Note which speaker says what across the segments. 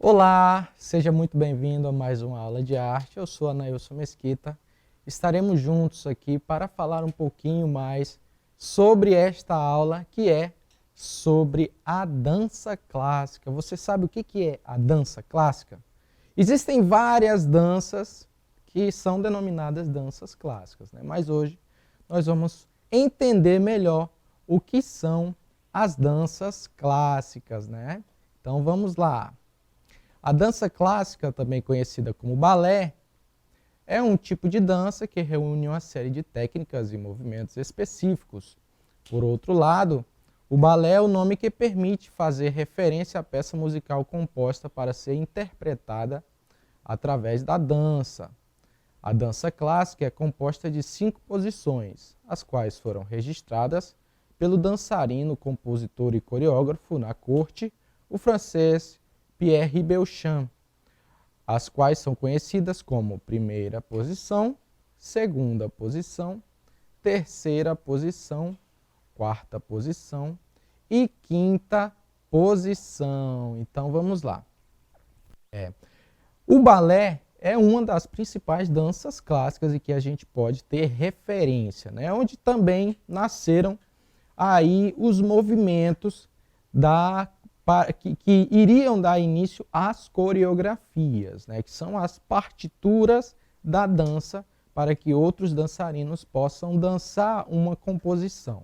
Speaker 1: Olá, seja muito bem-vindo a mais uma aula de arte. Eu sou Anailson Mesquita. Estaremos juntos aqui para falar um pouquinho mais sobre esta aula, que é sobre a dança clássica. Você sabe o que é a dança clássica? Existem várias danças que são denominadas danças clássicas, né? Mas hoje nós vamos entender melhor o que são as danças clássicas, né? Então vamos lá. A dança clássica, também conhecida como balé, é um tipo de dança que reúne uma série de técnicas e movimentos específicos. Por outro lado, o balé é o nome que permite fazer referência à peça musical composta para ser interpretada através da dança. A dança clássica é composta de 5 posições, as quais foram registradas pelo dançarino, compositor e coreógrafo na corte, o francês Pierre Beauchamp, as quais são conhecidas como primeira posição, segunda posição, terceira posição, quarta posição e quinta posição. Então vamos lá. O balé é uma das principais danças clássicas e que a gente pode ter referência, né? Onde também nasceram aí os movimentos que iriam dar início às coreografias, né, que são as partituras da dança para que outros dançarinos possam dançar uma composição.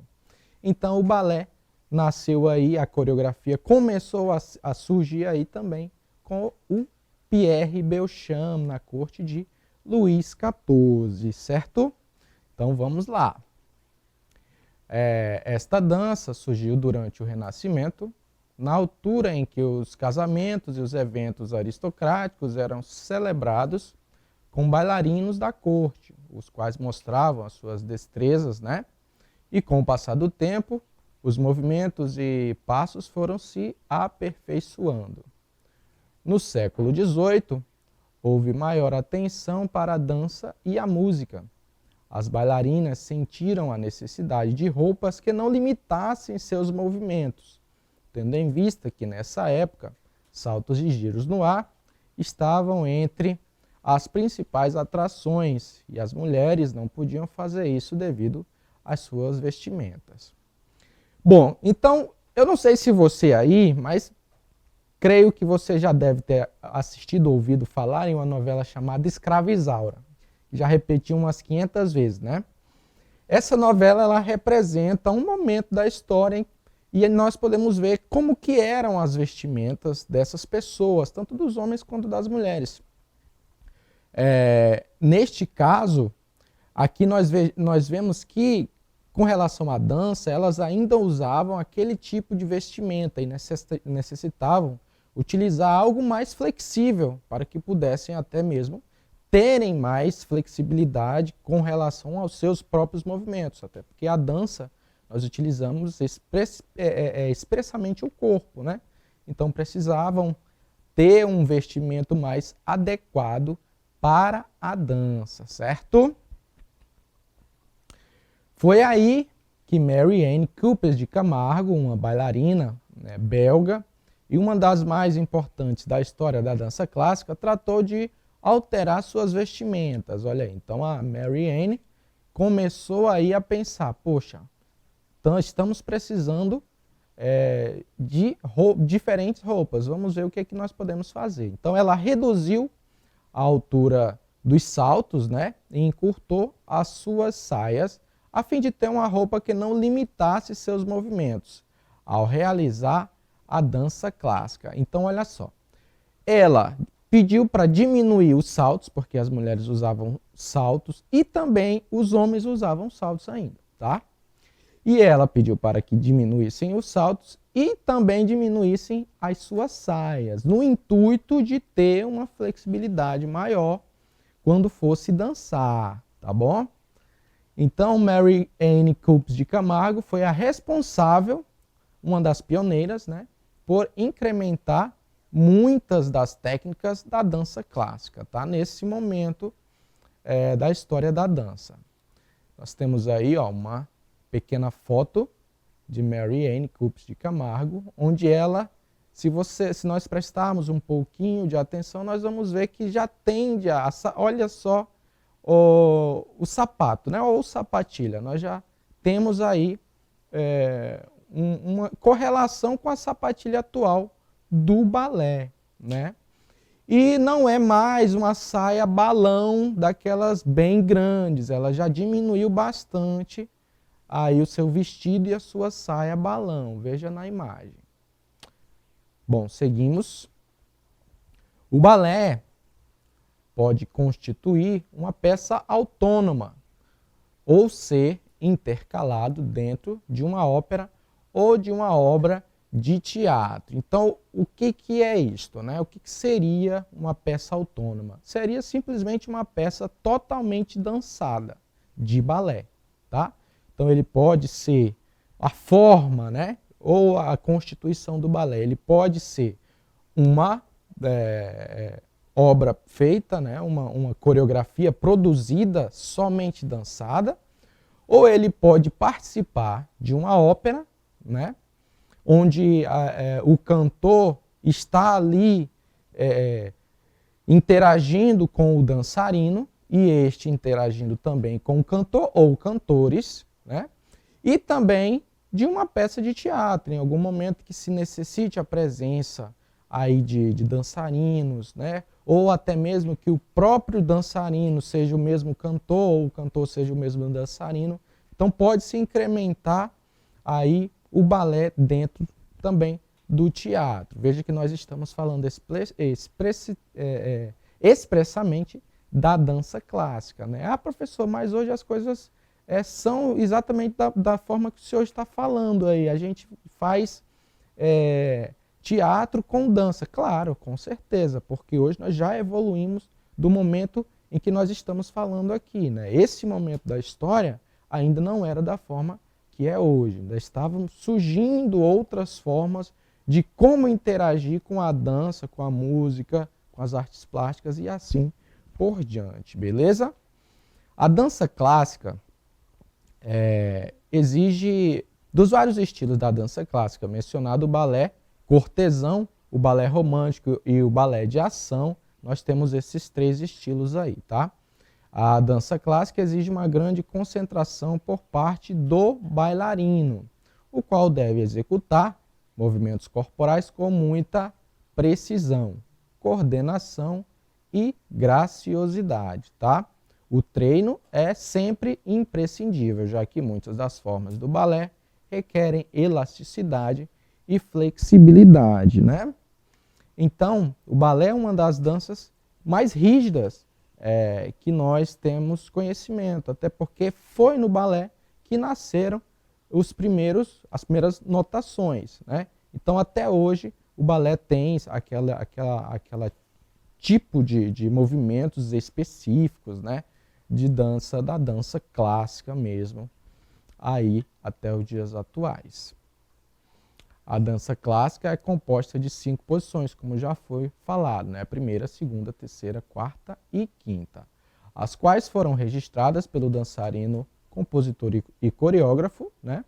Speaker 1: Então o balé nasceu aí, a coreografia começou a surgir aí também com o Pierre Beauchamp na corte de Luís XIV, certo? Então vamos lá. Esta dança surgiu durante o Renascimento, na altura em que os casamentos e os eventos aristocráticos eram celebrados com bailarinos da corte, os quais mostravam as suas destrezas, né? E com o passar do tempo, os movimentos e passos foram se aperfeiçoando. No século XVIII, houve maior atenção para a dança e a música. As bailarinas sentiram a necessidade de roupas que não limitassem seus movimentos, tendo em vista que, nessa época, saltos e giros no ar estavam entre as principais atrações e as mulheres não podiam fazer isso devido às suas vestimentas. Bom, então, eu não sei se você aí, mas creio que você já deve ter assistido ou ouvido falar em uma novela chamada Escrava Isaura. Já repeti umas 500 vezes, né? Essa novela, ela representa um momento da história e nós podemos ver como que eram as vestimentas dessas pessoas, tanto dos homens quanto das mulheres. Neste caso, aqui nós vemos que, com relação à dança, elas ainda usavam aquele tipo de vestimenta e necessitavam utilizar algo mais flexível para que pudessem até mesmo terem mais flexibilidade com relação aos seus próprios movimentos, até porque a dança nós utilizamos expressamente o corpo, né? Então precisavam ter um vestimento mais adequado para a dança, certo? Foi aí que Mary Ann Coupes de Camargo, uma bailarina, né, belga, e uma das mais importantes da história da dança clássica, tratou de alterar suas vestimentas. Olha aí, então a Mary Ann começou aí a pensar, poxa, então estamos precisando de diferentes roupas, vamos ver o que é que nós podemos fazer. Então ela reduziu a altura dos saltos, né, e encurtou as suas saias, a fim de ter uma roupa que não limitasse seus movimentos, ao realizar a dança clássica. Então olha só, ela pediu para diminuir os saltos, porque as mulheres usavam saltos e também os homens usavam saltos ainda, tá? E ela pediu para que diminuíssem os saltos e também diminuíssem as suas saias, no intuito de ter uma flexibilidade maior quando fosse dançar, tá bom? Então, Mary Ann Coupes de Camargo foi a responsável, uma das pioneiras, né, por incrementar muitas das técnicas da dança clássica, tá? Nesse momento da história da dança. Nós temos aí, ó, uma pequena foto de Mary Ann Coupes de Camargo, onde ela se nós prestarmos um pouquinho de atenção, nós vamos ver que já tende a, olha só, o sapato, né? Ou sapatilha. Nós já temos aí uma correlação com a sapatilha atual do balé, né? E não é mais uma saia balão daquelas bem grandes, ela já diminuiu bastante aí o seu vestido e a sua saia balão, veja na imagem. Bom, seguimos. O balé pode constituir uma peça autônoma ou ser intercalado dentro de uma ópera ou de uma obra de teatro. Então, o que é isto, né? O que seria uma peça autônoma? Seria simplesmente uma peça totalmente dançada de balé, tá? Então, ele pode ser a forma, né? Ou a constituição do balé. Ele pode ser uma obra feita, né? Uma coreografia produzida somente dançada, ou ele pode participar de uma ópera, né? Onde o cantor está ali interagindo com o dançarino e este interagindo também com o cantor ou cantores, né? E também de uma peça de teatro, em algum momento que se necessite a presença aí de dançarinos, né? Ou até mesmo que o próprio dançarino seja o mesmo cantor ou o cantor seja o mesmo dançarino. Então pode-se incrementar aí o balé dentro também do teatro. Veja que nós estamos falando expressamente da dança clássica, né? Ah, professor, mas hoje as coisas são exatamente da forma que o senhor está falando aí. A gente faz teatro com dança. Claro, com certeza, porque hoje nós já evoluímos do momento em que nós estamos falando aqui, né? Esse momento da história ainda não era da forma que é hoje. Ainda estavam surgindo outras formas de como interagir com a dança, com a música, com as artes plásticas e assim por diante, beleza? A dança clássica exige, dos vários estilos da dança clássica mencionado, o balé cortesão, o balé romântico e o balé de ação, nós temos esses três estilos aí, tá? A dança clássica exige uma grande concentração por parte do bailarino, o qual deve executar movimentos corporais com muita precisão, coordenação e graciosidade, tá? O treino é sempre imprescindível, já que muitas das formas do balé requerem elasticidade e flexibilidade, né? Então, o balé é uma das danças mais rígidas que nós temos conhecimento, até porque foi no balé que nasceram as primeiras notações, né? Então, até hoje, o balé tem aquela tipo de movimentos específicos, né? De dança, da dança clássica mesmo, aí até os dias atuais. A dança clássica é composta de 5 posições, como já foi falado, né? Primeira, segunda, terceira, quarta e quinta, as quais foram registradas pelo dançarino, compositor e coreógrafo, né?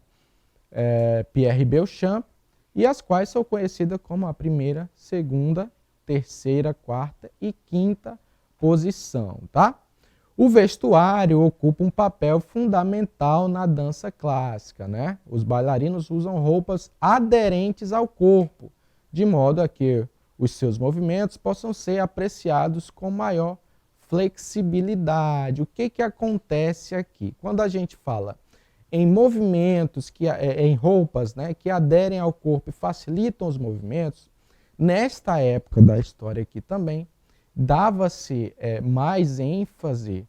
Speaker 1: Pierre Beauchamp, e as quais são conhecidas como a primeira, segunda, terceira, quarta e quinta posição, tá? O vestuário ocupa um papel fundamental na dança clássica, né? Os bailarinos usam roupas aderentes ao corpo, de modo a que os seus movimentos possam ser apreciados com maior flexibilidade. O que acontece aqui? Quando a gente fala em movimentos, em roupas, né, que aderem ao corpo e facilitam os movimentos, nesta época da história aqui também, dava-se mais ênfase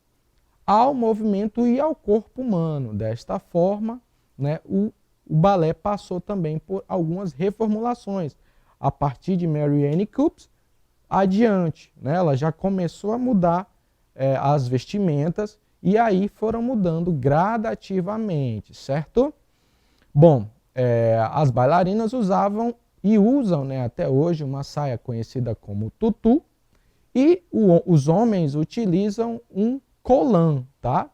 Speaker 1: ao movimento e ao corpo humano. Desta forma, né, o balé passou também por algumas reformulações. A partir de Mary Ann Coops adiante, né, ela já começou a mudar as vestimentas e aí foram mudando gradativamente, certo? Bom, as bailarinas usavam e usam, né, até hoje uma saia conhecida como tutu, e os homens utilizam um colã, tá?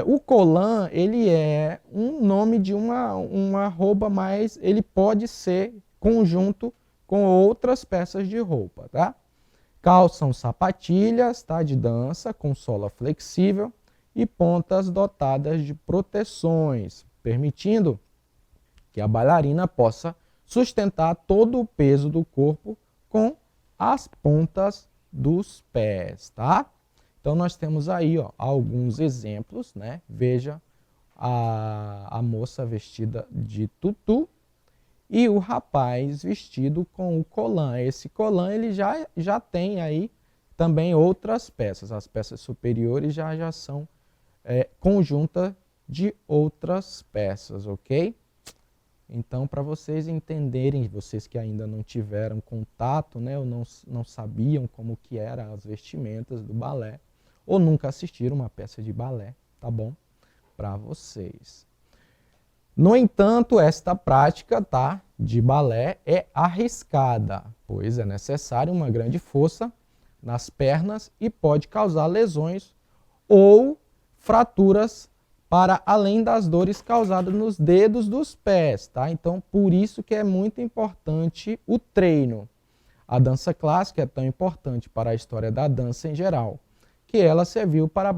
Speaker 1: O colã, ele é um nome de uma roupa, mas ele pode ser conjunto com outras peças de roupa, tá? Calçam sapatilhas, tá, de dança com sola flexível e pontas dotadas de proteções, permitindo que a bailarina possa sustentar todo o peso do corpo com as pontas dos pés, tá? Então nós temos aí, ó, alguns exemplos, né? Veja a moça vestida de tutu e o rapaz vestido com o colã. Esse colã ele já tem aí também outras peças. As peças superiores já são conjunta de outras peças, ok? Então, para vocês entenderem, vocês que ainda não tiveram contato, né, ou não sabiam como que eram as vestimentas do balé, ou nunca assistiram uma peça de balé, tá bom? Para vocês. No entanto, esta prática, tá, de balé é arriscada, pois é necessária uma grande força nas pernas e pode causar lesões ou fraturas para além das dores causadas nos dedos dos pés, tá? Então, por isso que é muito importante o treino. A dança clássica é tão importante para a história da dança em geral, que ela serviu para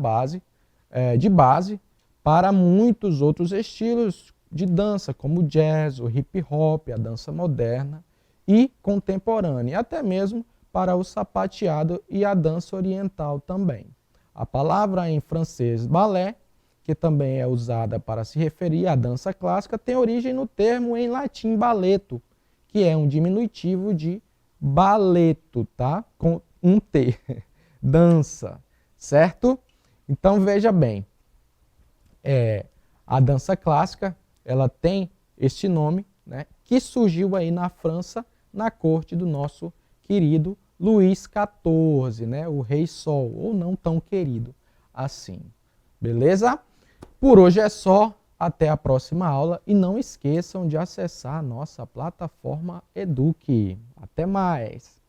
Speaker 1: de base para muitos outros estilos de dança, como o jazz, o hip hop, a dança moderna e contemporânea, e até mesmo para o sapateado e a dança oriental também. A palavra em francês balé, que também é usada para se referir à dança clássica, tem origem no termo em latim balletto, que é um diminutivo de balletto, tá? Com um T, dança, certo? Então veja bem, a dança clássica, ela tem este nome, né, que surgiu aí na França, na corte do nosso querido Luís XIV, né, o Rei Sol, ou não tão querido assim. Beleza? Por hoje é só, até a próxima aula e não esqueçam de acessar a nossa plataforma Eduque. Até mais!